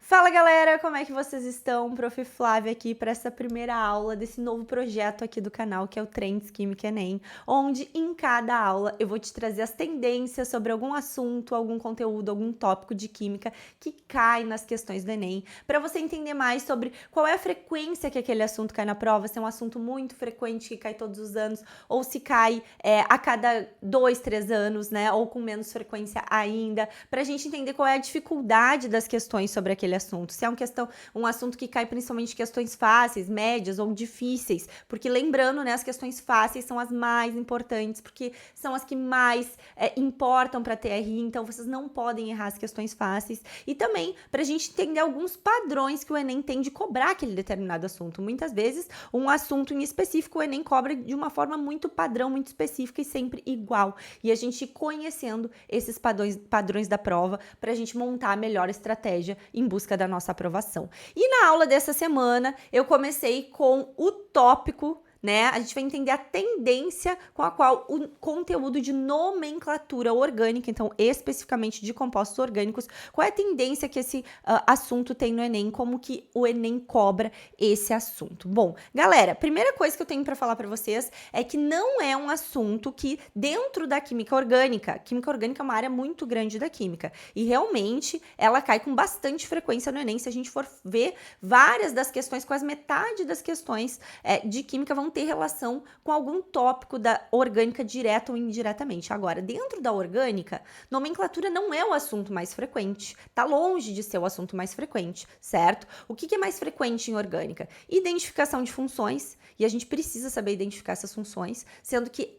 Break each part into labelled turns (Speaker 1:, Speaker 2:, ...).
Speaker 1: Fala galera, como é que vocês estão? Prof. Flávia aqui para essa primeira aula desse novo projeto aqui do canal, que é o Trends Química Enem, onde em cada aula eu vou te trazer as tendências sobre algum assunto, algum conteúdo, algum tópico de química que cai nas questões do Enem, para você entender mais sobre qual é a frequência que aquele assunto cai na prova, se é um assunto muito frequente que cai todos os anos, ou se cai a cada 2, 3 anos, né, ou com menos frequência ainda, para a gente entender qual é a dificuldade das questões sobre aquele assunto, se é um assunto que cai principalmente em questões fáceis, médias ou difíceis, porque lembrando, né, as questões fáceis são as mais importantes, porque são as que mais importam para a TRI, então vocês não podem errar as questões fáceis, e também para a gente entender alguns padrões que o Enem tem de cobrar aquele determinado assunto. Muitas vezes, um assunto em específico o Enem cobra de uma forma muito padrão, muito específica e sempre igual, e a gente conhecendo esses padrões da prova para a gente montar a melhor estratégia em busca da nossa aprovação. E na aula dessa semana, eu comecei com o tópico, né? A gente vai entender a tendência com a qual o conteúdo de nomenclatura orgânica, então especificamente de compostos orgânicos, qual é a tendência que esse assunto tem no Enem, como que o Enem cobra esse assunto. Bom, galera, primeira coisa que eu tenho para falar para vocês é que não é um assunto que dentro da química orgânica é uma área muito grande da química e realmente ela cai com bastante frequência no Enem. Se a gente for ver várias das questões, quase metade das questões de química vão ter relação com algum tópico da orgânica direta ou indiretamente. Agora, dentro da orgânica, nomenclatura não é o assunto mais frequente, tá longe de ser o assunto mais frequente, certo? O que é mais frequente em orgânica? Identificação de funções, e a gente precisa saber identificar essas funções, sendo que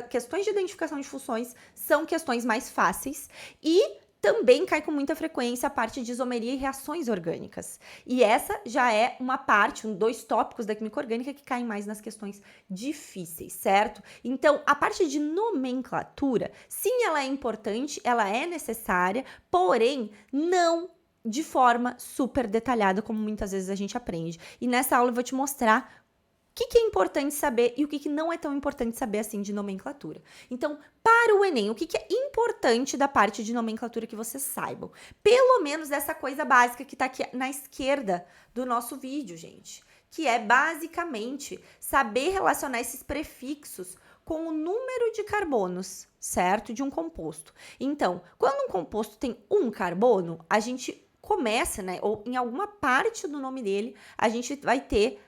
Speaker 1: questões de identificação de funções são questões mais fáceis, e também cai com muita frequência a parte de isomeria e reações orgânicas. E essa já é uma parte, dois tópicos da química orgânica que caem mais nas questões difíceis, certo? Então, a parte de nomenclatura, sim, ela é importante, ela é necessária, porém, não de forma super detalhada, como muitas vezes a gente aprende. E nessa aula eu vou te mostrar o que é importante saber e o que não é tão importante saber assim de nomenclatura. Então, para o Enem, o que é importante da parte de nomenclatura que vocês saibam? Pelo menos essa coisa básica que está aqui na esquerda do nosso vídeo, gente. Que é basicamente saber relacionar esses prefixos com o número de carbonos, certo? De um composto. Então, quando um composto tem um carbono, a gente começa, né? Ou em alguma parte do nome dele, a gente vai ter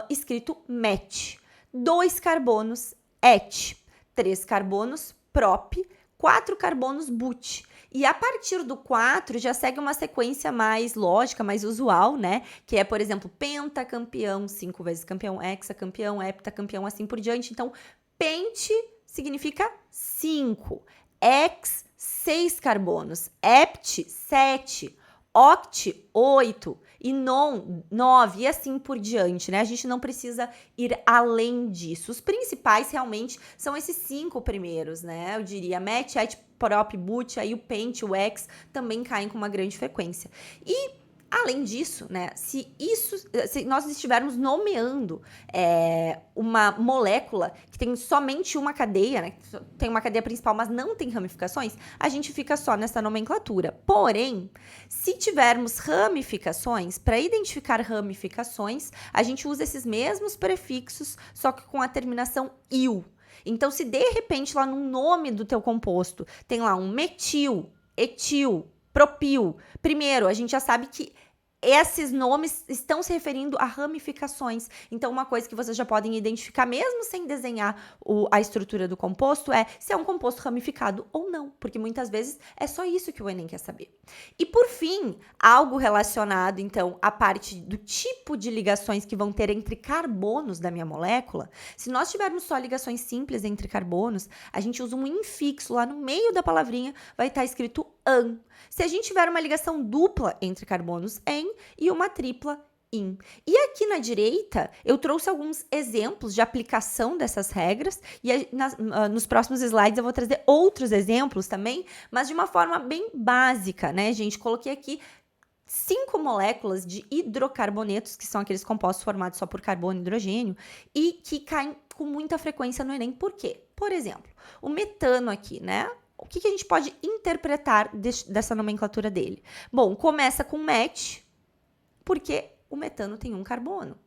Speaker 1: escrito met, 2 carbonos et, 3 carbonos prop, 4 carbonos but. E a partir do 4 já segue uma sequência mais lógica, mais usual, né? Que é, por exemplo, pentacampeão, 5 vezes campeão, hexacampeão, heptacampeão, assim por diante. Então, pente significa 5, hex, 6 carbonos, hept, 7, oct, 8 e non, 9 e assim por diante, né? A gente não precisa ir além disso. Os principais realmente são esses 5 primeiros, né? Eu diria met, et, prop, but, aí o pent, o hex também caem com uma grande frequência. E além disso, né, se nós estivermos nomeando uma molécula que tem somente uma cadeia, né, tem uma cadeia principal, mas não tem ramificações, a gente fica só nessa nomenclatura. Porém, se tivermos ramificações, para identificar ramificações, a gente usa esses mesmos prefixos, só que com a terminação -il. Então, se de repente lá no nome do teu composto tem lá um metil, etil, propil. Primeiro, a gente já sabe que esses nomes estão se referindo a ramificações. Então, uma coisa que vocês já podem identificar, mesmo sem desenhar a estrutura do composto, é se é um composto ramificado ou não. Porque muitas vezes é só isso que o Enem quer saber. E, por fim, algo relacionado, então, à parte do tipo de ligações que vão ter entre carbonos da minha molécula. Se nós tivermos só ligações simples entre carbonos, a gente usa um infixo lá no meio da palavrinha, vai estar escrito an. Se a gente tiver uma ligação dupla entre carbonos en e uma tripla in. E aqui na direita, eu trouxe alguns exemplos de aplicação dessas regras e nos próximos slides eu vou trazer outros exemplos também, mas de uma forma bem básica, né, gente? Coloquei aqui 5 moléculas de hidrocarbonetos, que são aqueles compostos formados só por carbono e hidrogênio, e que caem com muita frequência no Enem. Por quê? Por exemplo, o metano aqui, né? o que a gente pode interpretar dessa nomenclatura dele? Bom, começa com met, porque o metano tem um carbono.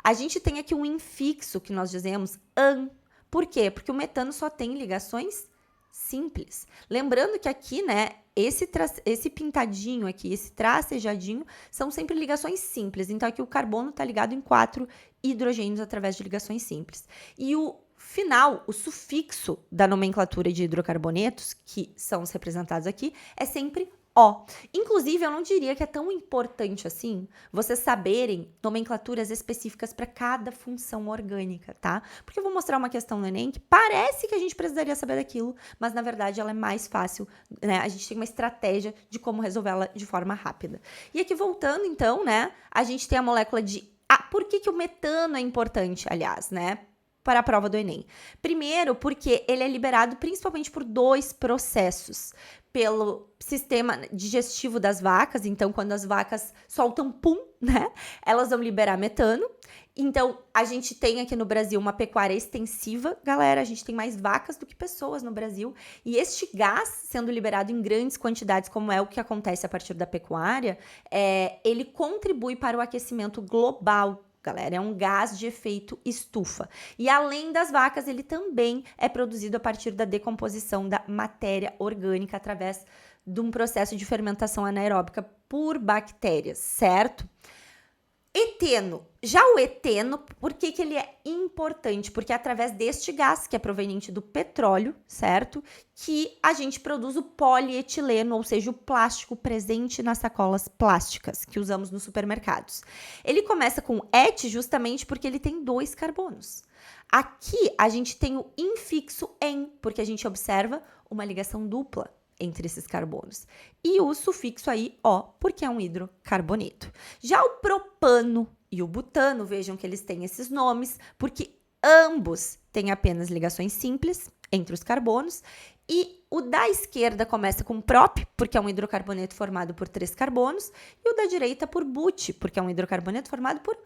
Speaker 1: A gente tem aqui um infixo, que nós dizemos an. Por quê? Porque o metano só tem ligações simples. Lembrando que aqui, né, esse pintadinho aqui, esse tracejadinho, são sempre ligações simples. Então, aqui o carbono está ligado em 4 hidrogênios através de ligações simples. E o final, o sufixo da nomenclatura de hidrocarbonetos, que são os representados aqui, é sempre O. Inclusive, eu não diria que é tão importante assim vocês saberem nomenclaturas específicas para cada função orgânica, tá? Porque eu vou mostrar uma questão no Enem que parece que a gente precisaria saber daquilo, mas na verdade ela é mais fácil, né? A gente tem uma estratégia de como resolvê-la de forma rápida. E aqui voltando então, né? A gente tem a molécula de... por que o metano é importante, aliás, né? Para a prova do Enem. Primeiro, porque ele é liberado principalmente por 2 processos. Pelo sistema digestivo das vacas, então quando as vacas soltam pum, né, elas vão liberar metano. Então, a gente tem aqui no Brasil uma pecuária extensiva, galera, a gente tem mais vacas do que pessoas no Brasil, e este gás sendo liberado em grandes quantidades, como é o que acontece a partir da pecuária, ele contribui para o aquecimento global. Galera, é um gás de efeito estufa. E além das vacas, ele também é produzido a partir da decomposição da matéria orgânica através de um processo de fermentação anaeróbica por bactérias, certo? Eteno. Já o eteno, por que ele é importante? Porque é através deste gás, que é proveniente do petróleo, certo? Que a gente produz o polietileno, ou seja, o plástico presente nas sacolas plásticas que usamos nos supermercados. Ele começa com et justamente porque ele tem 2 carbonos. Aqui a gente tem o infixo em, porque a gente observa uma ligação dupla entre esses carbonos. E o sufixo aí, O, porque é um hidrocarboneto. Já o propano e o butano, vejam que eles têm esses nomes, porque ambos têm apenas ligações simples entre os carbonos. E o da esquerda começa com prop, porque é um hidrocarboneto formado por 3 carbonos, e o da direita por but, porque é um hidrocarboneto formado por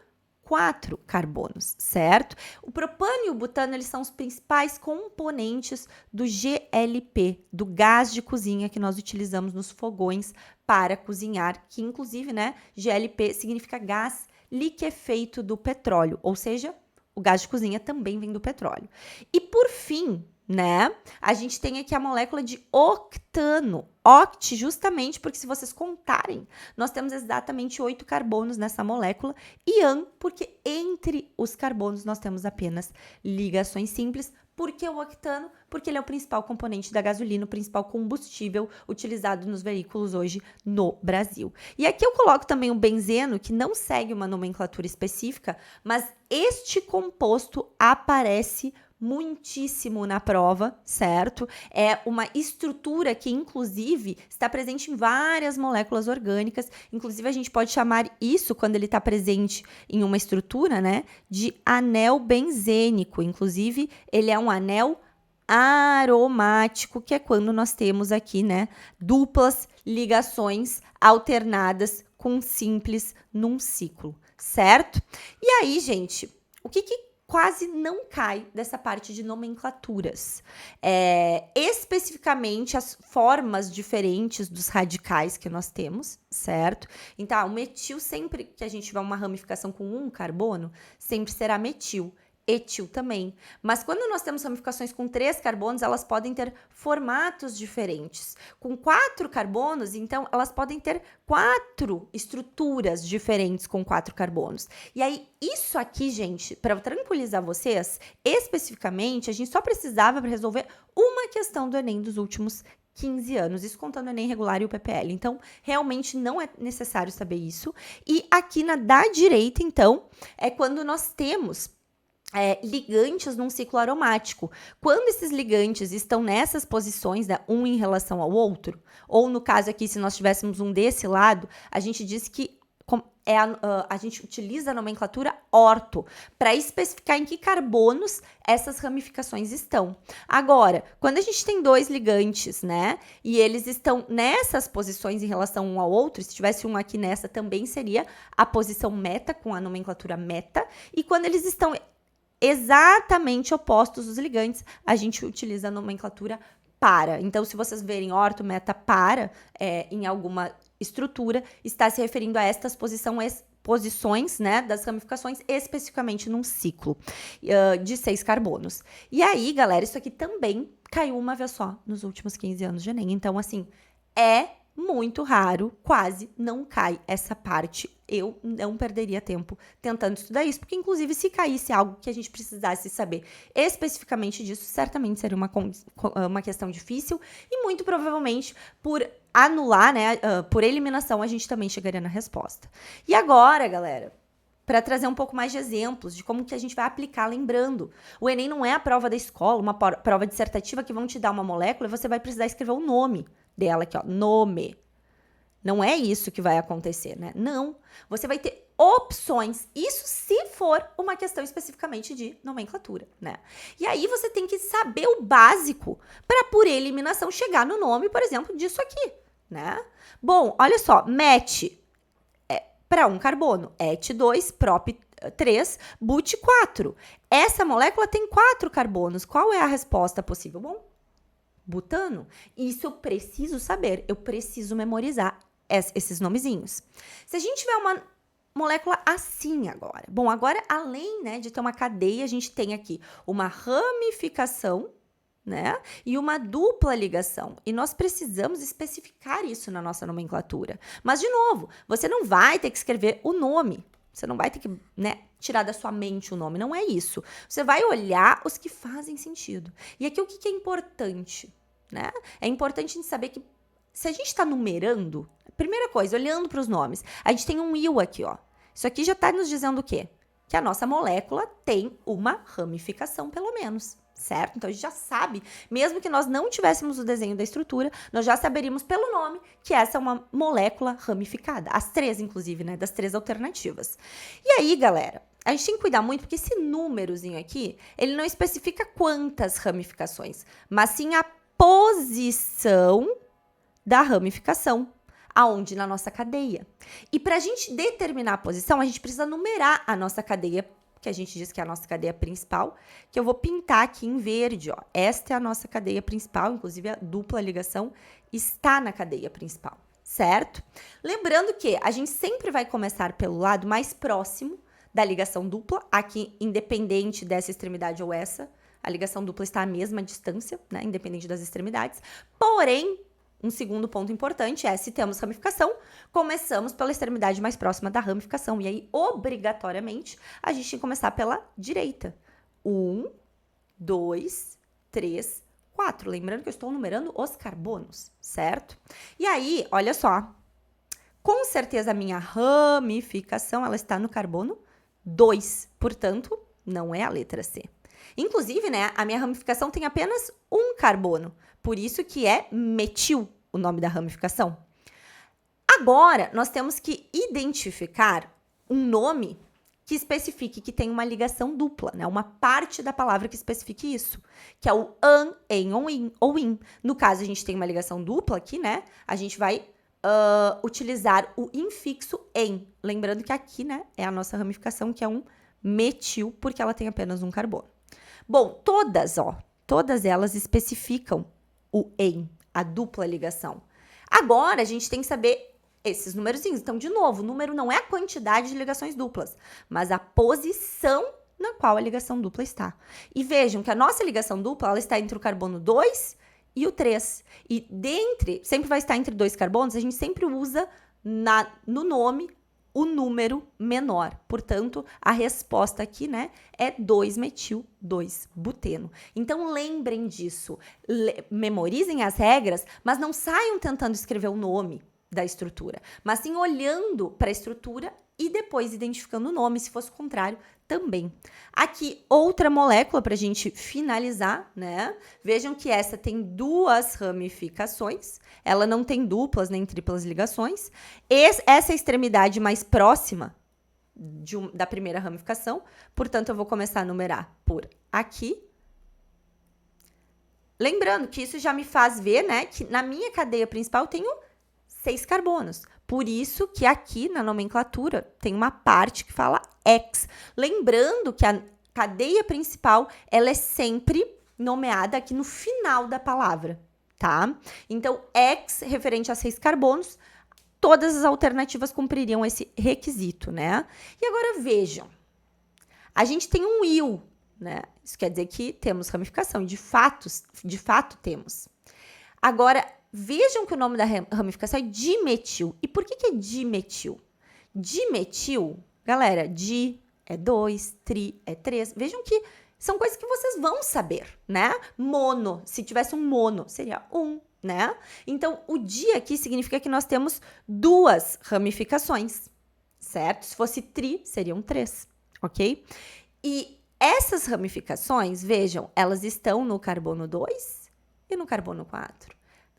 Speaker 1: 4 carbonos, certo? O propano e o butano, eles são os principais componentes do GLP, do gás de cozinha que nós utilizamos nos fogões para cozinhar, que inclusive, né, GLP significa gás liquefeito do petróleo, ou seja, o gás de cozinha também vem do petróleo. E por fim, né, a gente tem aqui a molécula de octano. Oct, justamente porque se vocês contarem, nós temos exatamente 8 carbonos nessa molécula, e an, porque entre os carbonos nós temos apenas ligações simples. Por que o octano? Porque ele é o principal componente da gasolina, o principal combustível utilizado nos veículos hoje no Brasil. E aqui eu coloco também o benzeno, que não segue uma nomenclatura específica, mas este composto aparece muitíssimo na prova, certo? É uma estrutura que, inclusive, está presente em várias moléculas orgânicas. Inclusive, a gente pode chamar isso, quando ele está presente em uma estrutura, né, de anel benzênico. Inclusive, ele é um anel aromático, que é quando nós temos aqui, né, duplas ligações alternadas com simples num ciclo, certo? E aí, gente, o que quase não cai dessa parte de nomenclaturas. Especificamente as formas diferentes dos radicais que nós temos, certo? Então, o metil, sempre que a gente tiver uma ramificação com um carbono, sempre será metil. Etil também. Mas quando nós temos ramificações com 3 carbonos, elas podem ter formatos diferentes. Com 4 carbonos, então, elas podem ter 4 estruturas diferentes com 4 carbonos. E aí, isso aqui, gente, para tranquilizar vocês, especificamente, a gente só precisava para resolver uma questão do Enem dos últimos 15 anos, isso contando o Enem regular e o PPL. Então, realmente não é necessário saber isso. E aqui na da direita, então, é quando nós temos ligantes num ciclo aromático. Quando esses ligantes estão nessas posições, né, um em relação ao outro, ou no caso aqui, se nós tivéssemos um desse lado, a gente diz que a gente utiliza a nomenclatura orto para especificar em que carbonos essas ramificações estão. Agora, quando a gente tem 2 ligantes, né, e eles estão nessas posições em relação um ao outro, se tivesse um aqui nessa, também seria a posição meta, com a nomenclatura meta, e quando eles estão exatamente opostos os ligantes, a gente utiliza a nomenclatura para. Então, se vocês verem orto, meta, para em alguma estrutura, está se referindo a estas posições, né, das ramificações, especificamente num ciclo de 6 carbonos. E aí, galera, isso aqui também caiu uma vez só nos últimos 15 anos de Enem. Então, assim, é muito raro, quase não cai essa parte. Eu não perderia tempo tentando estudar isso, porque, inclusive, se caísse algo que a gente precisasse saber especificamente disso, certamente seria uma questão difícil e, muito provavelmente, por anular, né, por eliminação, a gente também chegaria na resposta. E agora, galera, para trazer um pouco mais de exemplos de como que a gente vai aplicar, lembrando, o Enem não é a prova da escola, uma prova dissertativa que vão te dar uma molécula e você vai precisar escrever o nome dela aqui, ó, nome. Não é isso que vai acontecer, né? Não. Você vai ter opções, isso se for uma questão especificamente de nomenclatura, né? E aí você tem que saber o básico para, por eliminação, chegar no nome, por exemplo, disso aqui, né? Bom, olha só, MET para um carbono, ET 2, PROP 3, BUT 4. Essa molécula tem 4 carbonos. Qual é a resposta possível? Bom, butano. Isso eu preciso saber, eu preciso memorizar esses nomezinhos. Se a gente tiver uma molécula assim agora, bom, agora além, né, de ter uma cadeia, a gente tem aqui uma ramificação, né, e uma dupla ligação. E nós precisamos especificar isso na nossa nomenclatura. Mas, de novo, você não vai ter que escrever o nome. Você não vai ter que, né, tirar da sua mente o nome. Não é isso. Você vai olhar os que fazem sentido. E aqui o que é importante, né? É importante a gente saber que se a gente está numerando, primeira coisa, olhando para os nomes, a gente tem um IU aqui, ó. Isso aqui já está nos dizendo o quê? Que a nossa molécula tem uma ramificação, pelo menos. Certo? Então, a gente já sabe, mesmo que nós não tivéssemos o desenho da estrutura, nós já saberíamos pelo nome que essa é uma molécula ramificada. As 3, inclusive, né? Das 3 alternativas. E aí, galera, a gente tem que cuidar muito, porque esse númerozinho aqui, ele não especifica quantas ramificações, mas sim a posição da ramificação. Aonde? Na nossa cadeia. E para a gente determinar a posição, a gente precisa numerar a nossa cadeia, que a gente diz que é a nossa cadeia principal, que eu vou pintar aqui em verde, ó. Esta é a nossa cadeia principal, inclusive a dupla ligação está na cadeia principal, certo? Lembrando que a gente sempre vai começar pelo lado mais próximo da ligação dupla, aqui independente dessa extremidade ou essa, a ligação dupla está à mesma distância, né, independente das extremidades, porém, um segundo ponto importante é, se temos ramificação, começamos pela extremidade mais próxima da ramificação. E aí, obrigatoriamente, a gente tem que começar pela direita. 1, 2, 3, 4. Lembrando que eu estou numerando os carbonos, certo? E aí, olha só. Com certeza, a minha ramificação, ela está no carbono 2. Portanto, não é a letra C. Inclusive, né, a minha ramificação tem apenas um carbono. Por isso que é metil o nome da ramificação. Agora, nós temos que identificar um nome que especifique que tem uma ligação dupla, né? Uma parte da palavra que especifique isso, que é o an, en ou in. No caso, a gente tem uma ligação dupla aqui, né? A gente vai utilizar o infixo em. Lembrando que aqui, né, é a nossa ramificação, que é um metil, porque ela tem apenas um carbono. Bom, todas elas especificam o em, a dupla ligação. Agora, a gente tem que saber esses numerozinhos. Então, de novo, o número não é a quantidade de ligações duplas, mas a posição na qual a ligação dupla está. E vejam que a nossa ligação dupla, ela está entre o carbono 2 e o 3. E sempre vai estar entre 2 carbonos, a gente sempre usa no nome o número menor. Portanto, a resposta aqui, né, é 2-metil, 2-buteno. Então, lembrem disso. Memorizem as regras, mas não saiam tentando escrever o nome da estrutura, mas sim olhando para a estrutura e depois identificando o nome, se fosse o contrário, também. Aqui, outra molécula para a gente finalizar, né? Vejam que essa tem 2 ramificações, ela não tem duplas nem triplas ligações. Essa é a extremidade mais próxima da primeira ramificação, portanto, eu vou começar a numerar por aqui. Lembrando que isso já me faz ver, né, que na minha cadeia principal eu tenho 6 carbonos. Por isso que aqui na nomenclatura tem uma parte que fala X. Lembrando que a cadeia principal, ela é sempre nomeada aqui no final da palavra, tá? Então, X referente a 6 carbonos, todas as alternativas cumpririam esse requisito, né? E agora vejam, a gente tem um IL, né? Isso quer dizer que temos ramificação, de fato temos. Agora, vejam que o nome da ramificação é dimetil. E por que é dimetil? Dimetil, galera, di é 2, tri é 3. Vejam que são coisas que vocês vão saber, né? Mono, se tivesse um mono, seria 1, né? Então, o di aqui significa que nós temos 2 ramificações, certo? Se fosse tri, seriam 3, ok? E essas ramificações, vejam, elas estão no carbono 2 e no carbono 4.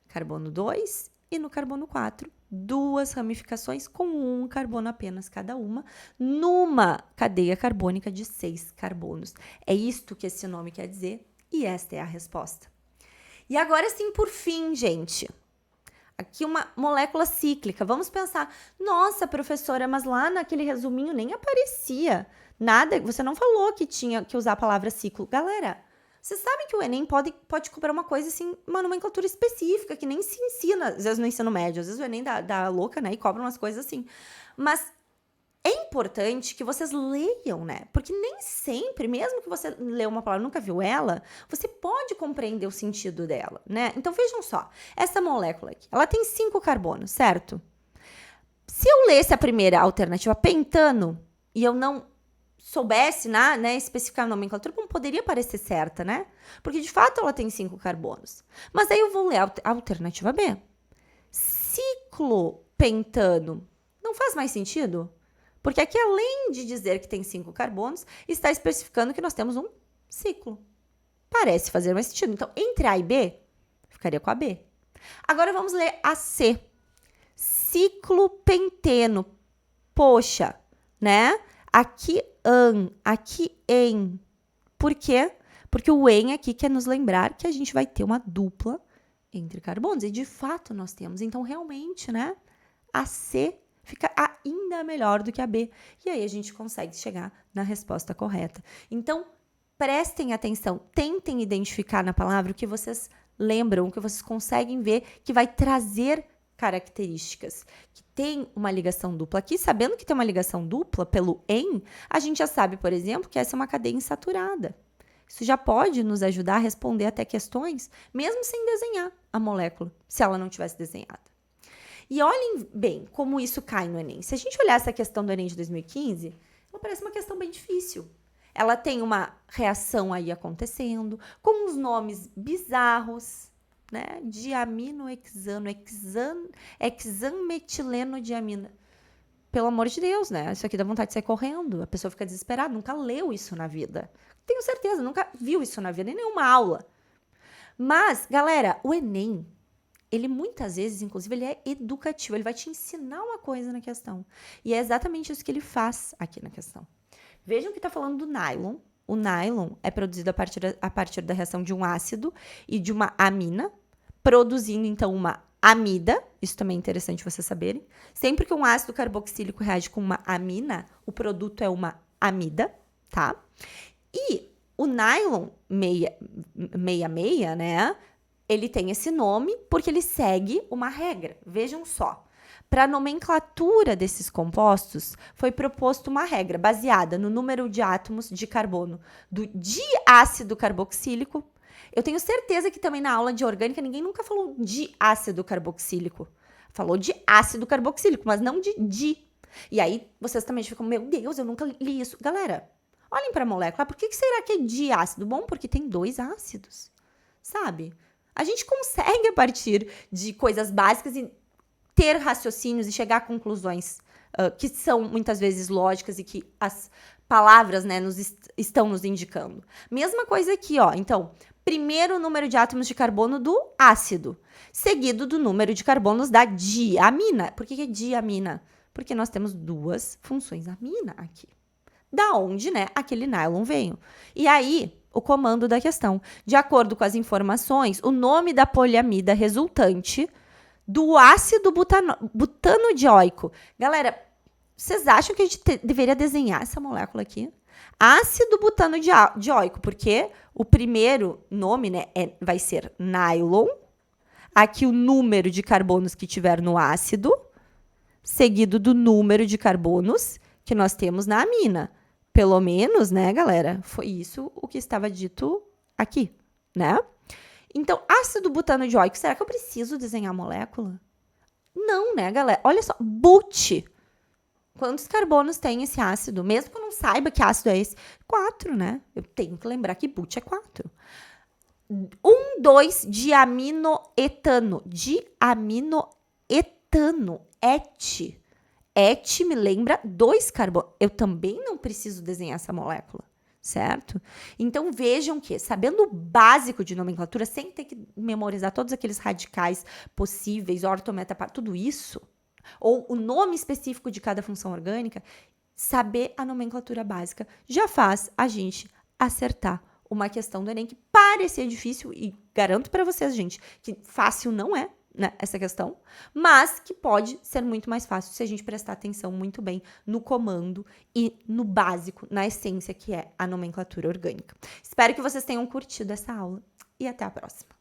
Speaker 1: Carbono 2 e no carbono 4. 2 ramificações com 1 carbono apenas cada uma, numa cadeia carbônica de 6 carbonos. É isto que esse nome quer dizer e esta é a resposta. E agora sim, por fim, gente, aqui uma molécula cíclica. Vamos pensar, nossa, professora, mas lá naquele resuminho nem aparecia nada, você não falou que tinha que usar a palavra ciclo. Galera, vocês sabem que o Enem pode cobrar uma coisa assim, uma nomenclatura específica, que nem se ensina, às vezes no ensino médio, às vezes o Enem dá louca, né, e cobra umas coisas assim. Mas é importante que vocês leiam, né, porque nem sempre, mesmo que você leu uma palavra e nunca viu ela, você pode compreender o sentido dela, né? Então vejam só, essa molécula aqui, ela tem 5 carbonos, certo? Se eu lesse a primeira alternativa, pentano, e eu não soubesse, né, especificar a nomenclatura, não poderia parecer certa, né? Porque, de fato, ela tem 5 carbonos. Mas aí eu vou ler a alternativa B. Ciclopentano. Não faz mais sentido? Porque aqui, além de dizer que tem 5 carbonos, está especificando que nós temos um ciclo. Parece fazer mais sentido. Então, entre A e B, ficaria com a B. Agora, vamos ler a C. Ciclopenteno. Poxa, né? Aqui aqui em. Por quê? Porque o em aqui quer nos lembrar que a gente vai ter uma dupla entre carbonos. E de fato nós temos. Então, realmente, né? A C fica ainda melhor do que a B. E aí a gente consegue chegar na resposta correta. Então, prestem atenção. Tentem identificar na palavra o que vocês lembram, o que vocês conseguem ver que vai trazer características, que tem uma ligação dupla. Aqui, sabendo que tem uma ligação dupla pelo em, a gente já sabe, por exemplo, que essa é uma cadeia insaturada. Isso já pode nos ajudar a responder até questões, mesmo sem desenhar a molécula, se ela não tivesse desenhada. E olhem bem como isso cai no Enem. Se a gente olhar essa questão do Enem de 2015, ela parece uma questão bem difícil. Ela tem uma reação aí acontecendo, com uns nomes bizarros, né? Diaminohexano, hexametileno diamina. Pelo amor de Deus, né? Isso aqui dá vontade de sair correndo. A pessoa fica desesperada, nunca leu isso na vida. Tenho certeza, nunca viu isso na vida, em nenhuma aula. Mas, galera, o Enem, ele muitas vezes, inclusive, ele é educativo. Ele vai te ensinar uma coisa na questão. E é exatamente isso que ele faz aqui na questão. Vejam que está falando do nylon. O nylon é produzido a partir da reação de um ácido e de uma amina, produzindo, então, uma amida. Isso também é interessante vocês saberem. Sempre que um ácido carboxílico reage com uma amina, o produto é uma amida, tá? E o nylon 66, né? Ele tem esse nome porque ele segue uma regra. Vejam só. Para a nomenclatura desses compostos, foi proposto uma regra baseada no número de átomos de carbono do diácido carboxílico. Eu tenho certeza que também na aula de orgânica ninguém nunca falou de ácido carboxílico. Falou de ácido carboxílico, mas não de di. E aí vocês também ficam, meu Deus, eu nunca li isso. Galera, olhem para a molécula. Por que será que é diácido? Bom, porque tem 2 ácidos, sabe? A gente consegue, a partir de coisas básicas, e ter raciocínios e chegar a conclusões que são muitas vezes lógicas e que as palavras, né, estão nos indicando. Mesma coisa aqui, ó. Então, primeiro o número de átomos de carbono do ácido, seguido do número de carbonos da diamina. Por que é diamina? Porque nós temos 2 funções amina aqui. Da onde, né, aquele nylon veio. E aí, o comando da questão. De acordo com as informações, o nome da poliamida resultante do ácido butanodioico. Galera, vocês acham que a gente deveria desenhar essa molécula aqui? Ácido butanodioico, porque o primeiro nome, né, vai ser nylon, aqui o número de carbonos que tiver no ácido, seguido do número de carbonos que nós temos na amina. Pelo menos, né, galera? Foi isso o que estava dito aqui, né? Então, ácido butanoico, será que eu preciso desenhar a molécula? Não, né, galera? Olha só, but. Quantos carbonos tem esse ácido? Mesmo que eu não saiba que ácido é esse. 4, né? Eu tenho que lembrar que but é 4. 2 diaminoetano. Diaminoetano. Et. Et me lembra 2 carbonos. Eu também não preciso desenhar essa molécula, certo? Então, vejam que, sabendo o básico de nomenclatura, sem ter que memorizar todos aqueles radicais possíveis, orto, meta, par, tudo isso, ou o nome específico de cada função orgânica, saber a nomenclatura básica já faz a gente acertar uma questão do Enem que parecia difícil, e garanto para vocês, gente, que fácil não é, né, essa questão, mas que pode ser muito mais fácil se a gente prestar atenção muito bem no comando e no básico, na essência que é a nomenclatura orgânica. Espero que vocês tenham curtido essa aula e até a próxima.